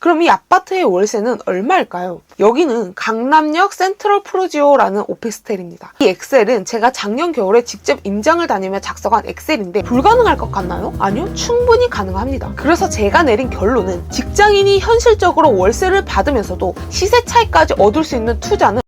그럼 이 아파트의 월세는 얼마일까요? 여기는 강남역 센트럴 프루지오라는 오피스텔입니다. 이 엑셀은 제가 작년 겨울에 직접 임장을 다니며 작성한 엑셀인데 불가능할 것 같나요? 아니요, 충분히 가능합니다. 그래서 제가 내린 결론은 직장인이 현실적으로 월세를 받으면서도 시세 차이까지 얻을 수 있는 투자는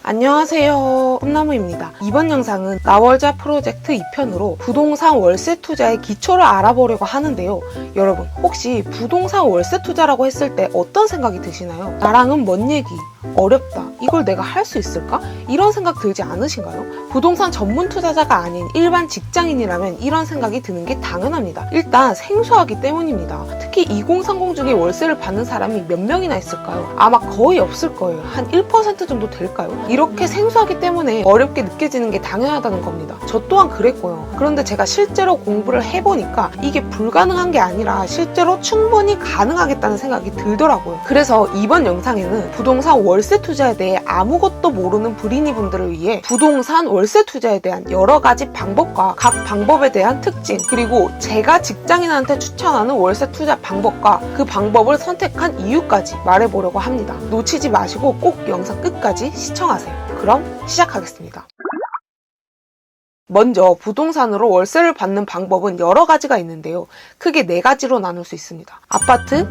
안녕하세요, 꿈나무입니다. 이번 영상은 나월자 프로젝트 2편으로 부동산 월세 투자의 기초를 알아보려고 하는데요. 여러분, 혹시 부동산 월세 투자라고 했을 때 어떤 생각이 드시나요? 나랑은 먼 얘기, 어렵다, 이걸 내가 할 수 있을까? 이런 생각 들지 않으신가요? 부동산 전문 투자자가 아닌 일반 직장인이라면 이런 생각이 드는 게 당연합니다. 일단 생소하기 때문입니다. 특히 2030 중에 월세를 받는 사람이 몇 명이나 있을까요? 아마 거의 없을 거예요. 한 1% 정도 될까요? 이렇게 생소하기 때문에 어렵게 느껴지는 게 당연하다는 겁니다. 저 또한 그랬고요. 그런데 제가 실제로 공부를 해보니까 이게 불가능한 게 아니라 실제로 충분히 가능하겠다는 생각이 들더라고요. 그래서 이번 영상에는 부동산 월세 투자에 대해 아무것도 모르는 불인이 분들을 위해 부동산 월세 투자에 대한 여러 가지 방법과 각 방법에 대한 특징, 그리고 제가 직장인한테 추천하는 월세 투자 방법과 그 방법을 선택한 이유까지 말해보려고 합니다. 놓치지 마시고 꼭 영상 끝까지 시청하세요. 그럼 시작하겠습니다. 먼저 부동산으로 월세를 받는 방법은 여러 가지가 있는데요. 크게 4가지로 나눌 수 있습니다. 아파트,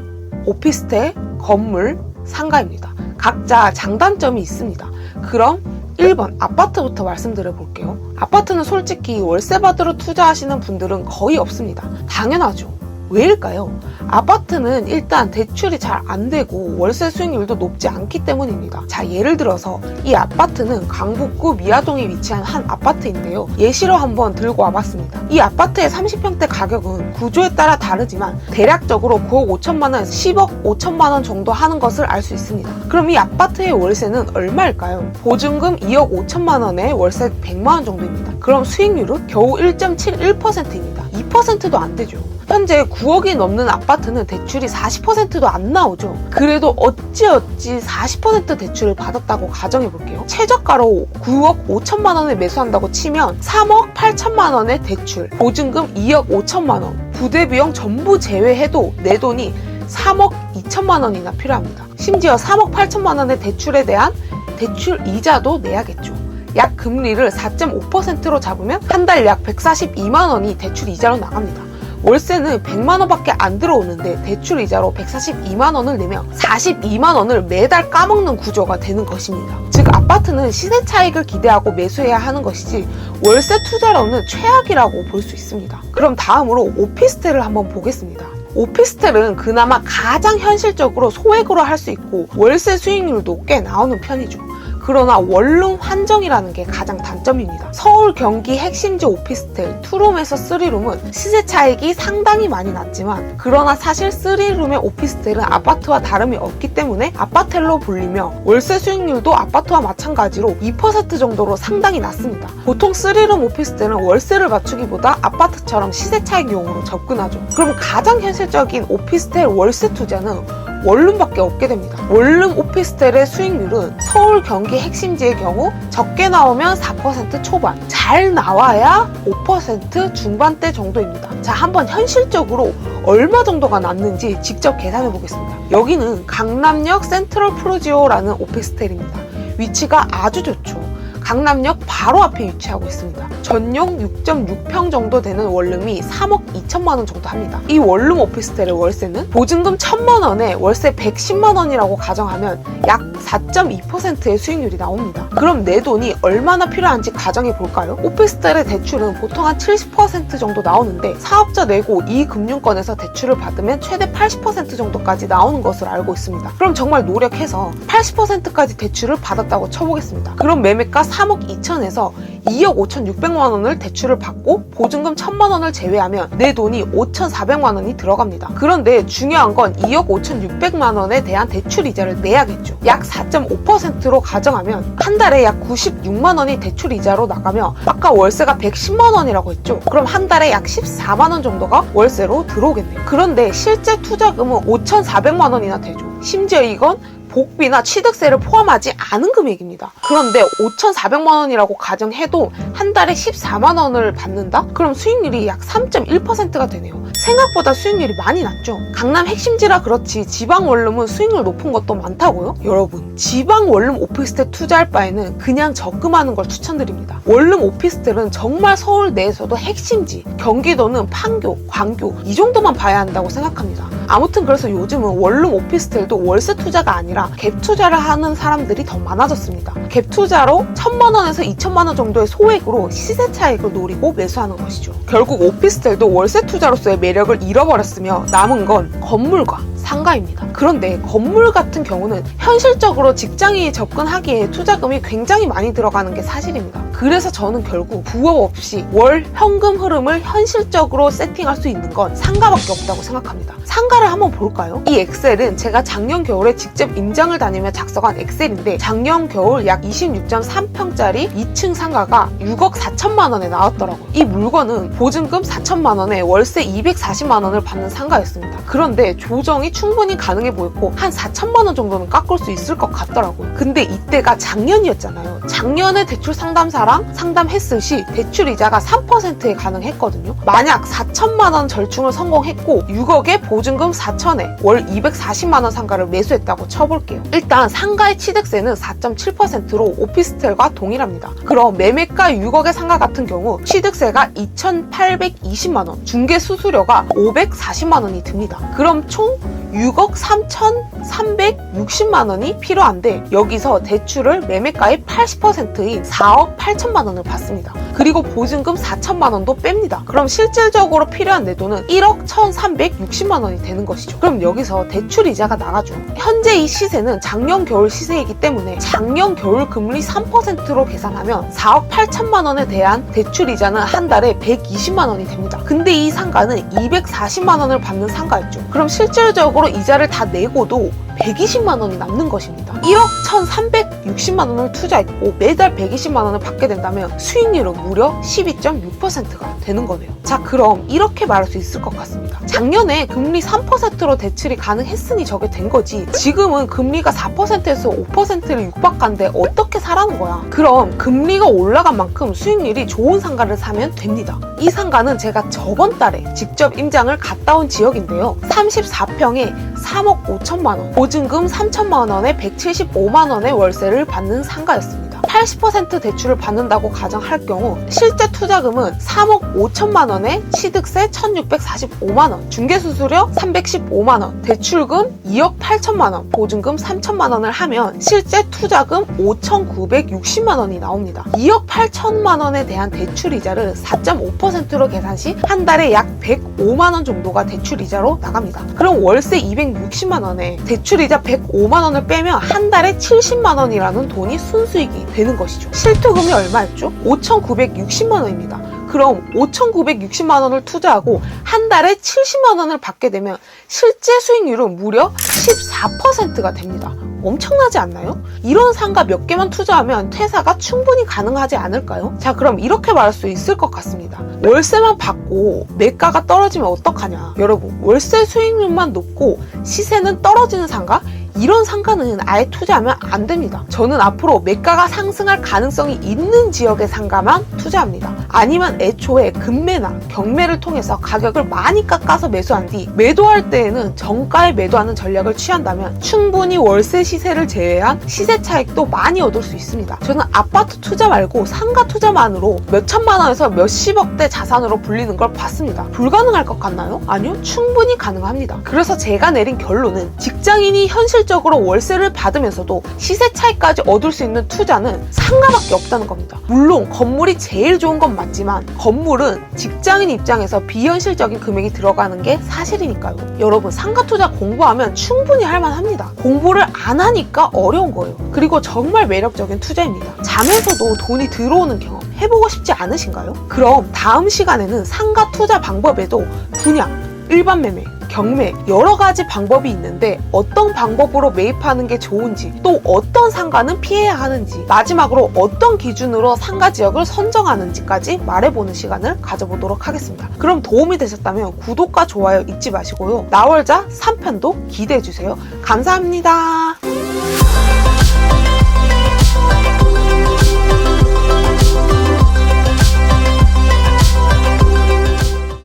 오피스텔, 건물, 상가입니다. 각자 장단점이 있습니다. 그럼 1번 아파트부터 말씀드려 볼게요. 아파트는 솔직히 월세 받으러 투자하시는 분들은 거의 없습니다. 당연하죠. 왜일까요? 아파트는 일단 대출이 잘 안 되고 월세 수익률도 높지 않기 때문입니다. 자, 예를 들어서 이 아파트는 강북구 미아동에 위치한 한 아파트인데요. 예시로 한번 들고 와봤습니다. 이 아파트의 30평대 가격은 구조에 따라 다르지만 대략적으로 9억 5천만 원에서 10억 5천만 원 정도 하는 것을 알 수 있습니다. 그럼 이 아파트의 월세는 얼마일까요? 보증금 2억 5천만 원에 월세 100만 원 정도입니다. 그럼 수익률은 겨우 1.71%입니다. 2%도 안 되죠. 현재 9억이 넘는 아파트는 대출이 40%도 안 나오죠. 그래도 어찌어찌 40% 대출을 받았다고 가정해볼게요. 최저가로 9억 5천만 원에 매수한다고 치면 3억 8천만 원의 대출, 보증금 2억 5천만 원, 부대비용 전부 제외해도 내 돈이 3억 2천만 원이나 필요합니다. 심지어 3억 8천만 원의 대출에 대한 대출 이자도 내야겠죠. 약 금리를 4.5%로 잡으면 한 달 약 142만 원이 대출 이자로 나갑니다. 월세는 100만 원밖에 안 들어오는데 대출 이자로 142만 원을 내며 42만 원을 매달 까먹는 구조가 되는 것입니다. 즉 아파트는 시세 차익을 기대하고 매수해야 하는 것이지 월세 투자로는 최악이라고 볼 수 있습니다. 그럼 다음으로 오피스텔을 한번 보겠습니다. 오피스텔은 그나마 가장 현실적으로 소액으로 할 수 있고 월세 수익률도 꽤 나오는 편이죠. 그러나 원룸 한정이라는 게 가장 단점입니다. 서울, 경기 핵심지 오피스텔 2룸에서 3룸은 시세 차익이 상당히 많이 났지만 그러나 사실 3룸의 오피스텔은 아파트와 다름이 없기 때문에 아파텔로 불리며 월세 수익률도 아파트와 마찬가지로 2% 정도로 상당히 낮습니다. 보통 3룸 오피스텔은 월세를 맞추기보다 아파트처럼 시세 차익용으로 접근하죠. 그럼 가장 현실적인 오피스텔 월세 투자는 원룸밖에 없게 됩니다. 원룸 오피스텔의 수익률은 서울, 경기 핵심지의 경우 적게 나오면 4% 초반, 잘 나와야 5% 중반대 정도입니다. 자, 한번 현실적으로 얼마 정도가 났는지 직접 계산해 보겠습니다. 여기는 강남역 센트럴 프루지오라는 오피스텔입니다. 위치가 아주 좋죠. 강남역 바로 앞에 위치하고 있습니다. 전용 6.6평 정도 되는 원룸이 3억 2천만 원 정도 합니다. 이 원룸 오피스텔의 월세는 보증금 1,000만 원에 월세 110만 원이라고 가정하면 약 4.2%의 수익률이 나옵니다. 그럼 내 돈이 얼마나 필요한지 가정해 볼까요? 오피스텔의 대출은 보통 한 70% 정도 나오는데 사업자 내고 이 금융권에서 대출을 받으면 최대 80% 정도까지 나오는 것으로 알고 있습니다. 그럼 정말 노력해서 80%까지 대출을 받았다고 쳐보겠습니다. 그럼 매매가 3억 2천에서 2억 5,600만 원을 대출을 받고 보증금 1,000만 원을 제외하면 내 돈이 5,400만 원이 들어갑니다. 그런데 중요한 건 2억 5,600만 원에 대한 대출 이자를 내야겠죠. 약 4.5%로 가정하면 한 달에 약 96만 원이 대출 이자로 나가며 아까 월세가 110만 원이라고 했죠. 그럼 한 달에 약 14만 원 정도가 월세로 들어오겠네요. 그런데 실제 투자금은 5,400만 원이나 되죠. 심지어 이건 복비나 취득세를 포함하지 않은 금액입니다. 그런데 5,400만 원이라고 가정해도 한 달에 14만 원을 받는다? 그럼 수익률이 약 3.1%가 되네요. 생각보다 수익률이 많이 낮죠. 강남 핵심지라 그렇지 지방 원룸은 수익률 높은 것도 많다고요? 여러분, 지방 원룸 오피스텔 투자할 바에는 그냥 적금하는 걸 추천드립니다. 원룸 오피스텔은 정말 서울 내에서도 핵심지, 경기도는 판교, 광교 이 정도만 봐야 한다고 생각합니다. 아무튼 그래서 요즘은 원룸 오피스텔도 월세 투자가 아니라 갭 투자를 하는 사람들이 더 많아졌습니다. 갭 투자로 1,000만 원에서 2,000만 원 정도의 소액으로 시세 차익을 노리고 매수하는 것이죠. 결국 오피스텔도 월세 투자로서의 매력을 잃어버렸으며 남은 건 건물과 상가입니다. 그런데 건물 같은 경우는 현실적으로 직장인이 접근하기에 투자금이 굉장히 많이 들어가는 게 사실입니다. 그래서 저는 결국 부업 없이 월 현금 흐름을 현실적으로 세팅할 수 있는 건 상가밖에 없다고 생각합니다. 상가를 한번 볼까요? 이 엑셀은 제가 작년 겨울에 직접 임장을 다니며 작성한 엑셀인데 작년 겨울 약 26.3평짜리 2층 상가가 6억 4천만 원에 나왔더라고요. 이 물건은 보증금 4천만 원에 월세 240만 원을 받는 상가였습니다. 그런데 조정이 충분히 가능해 보였고 한 4천만 원 정도는 깎을 수 있을 것 같더라고요. 근데 이때가 작년이었잖아요. 작년에 대출 상담사랑 상담했을 시 대출 이자가 3%에 가능했거든요. 만약 4천만 원 절충을 성공했고 6억에 보증금 4천에 월 240만 원 상가를 매수했다고 쳐볼게요. 일단 상가의 취득세는 4.7%로 오피스텔과 동일합니다. 그럼 매매가 6억의 상가 같은 경우 취득세가 2,820만 원, 중개 수수료가 540만 원이 듭니다. 그럼 총 6억 3,360만 원이 필요한데 여기서 대출을 매매가의 80%인 4억 8천만 원을 받습니다. 그리고 보증금 4천만 원도 뺍니다. 그럼 실질적으로 필요한 내 돈은 1억 1,360만 원이 되는 것이죠. 그럼 여기서 대출 이자가 나가죠. 현재 이 시세는 작년 겨울 시세이기 때문에 작년 겨울 금리 3%로 계산하면 4억 8천만 원에 대한 대출 이자는 한 달에 120만 원이 됩니다. 근데 이 상가는 240만 원을 받는 상가였죠. 그럼 실질적으로 이자를 다 내고도 120만 원이 남는 것입니다. 1억 1,360만 원을 투자했고 매달 120만 원을 받게 된다면 수익률은 무려 12.6%가 되는 거네요. 자, 그럼 이렇게 말할 수 있을 것 같습니다. 작년에 금리 3%로 대출이 가능했으니 저게 된 거지 지금은 금리가 4%에서 5%를 육박한데 어떻게 사라는 거야. 그럼 금리가 올라간 만큼 수익률이 좋은 상가를 사면 됩니다. 이 상가는 제가 저번 달에 직접 임장을 갔다 온 지역인데요. 34평에 3억 5천만 원, 보증금 3천만 원에 175만 원의 월세를 받는 상가였습니다. 80% 대출을 받는다고 가정할 경우 실제 투자금은 3억 5천만 원에 취득세 1,645만 원, 중개수수료 315만 원, 대출금 2억 8천만 원, 보증금 3천만 원을 하면 실제 투자금 5,960만 원이 나옵니다. 2억 8천만 원에 대한 대출 이자를 4.5%로 계산 시 한 달에 약 105만 원 정도가 대출 이자로 나갑니다. 그럼 월세 260만 원에 대출 이자 105만 원을 빼면 한 달에 70만 원이라는 돈이 순수익이 되는 것이죠. 실투금이 얼마였죠? 5,960만 원입니다. 그럼 5,960만 원을 투자하고 한 달에 70만 원을 받게 되면 실제 수익률은 무려 14%가 됩니다. 엄청나지 않나요? 이런 상가 몇 개만 투자하면 퇴사가 충분히 가능하지 않을까요? 자, 그럼 이렇게 말할 수 있을 것 같습니다. 월세만 받고 매가가 떨어지면 어떡하냐? 여러분, 월세 수익률만 높고 시세는 떨어지는 상가? 이런 상가는 아예 투자하면 안 됩니다. 저는 앞으로 매가가 상승할 가능성이 있는 지역의 상가만 투자합니다. 아니면 애초에 급매나 경매를 통해서 가격을 많이 깎아서 매수한 뒤 매도할 때에는 정가에 매도하는 전략을 취한다면 충분히 월세 시세를 제외한 시세 차익도 많이 얻을 수 있습니다. 저는 아파트 투자 말고 상가 투자만으로 몇 천만 원에서 몇십억대 자산으로 불리는 걸 봤습니다. 불가능할 것 같나요? 아니요, 충분히 가능합니다. 그래서 제가 내린 결론은 직장인이 현실 실질적으로 월세를 받으면서도 시세 차익까지 얻을 수 있는 투자는 상가밖에 없다는 겁니다. 물론 건물이 제일 좋은 건 맞지만 건물은 직장인 입장에서 비현실적인 금액이 들어가는 게 사실이니까요. 여러분, 상가 투자 공부하면 충분히 할 만합니다. 공부를 안 하니까 어려운 거예요. 그리고 정말 매력적인 투자입니다. 잠에서도 돈이 들어오는 경험 해보고 싶지 않으신가요? 그럼 다음 시간에는 상가 투자 방법에도 분양, 일반 매매, 경매 여러 가지 방법이 있는데 어떤 방법으로 매입하는 게 좋은지, 또 어떤 상가는 피해야 하는지, 마지막으로 어떤 기준으로 상가 지역을 선정하는지까지 말해보는 시간을 가져보도록 하겠습니다. 그럼 도움이 되셨다면 구독과 좋아요 잊지 마시고요. 나월자 3편도 기대해주세요. 감사합니다.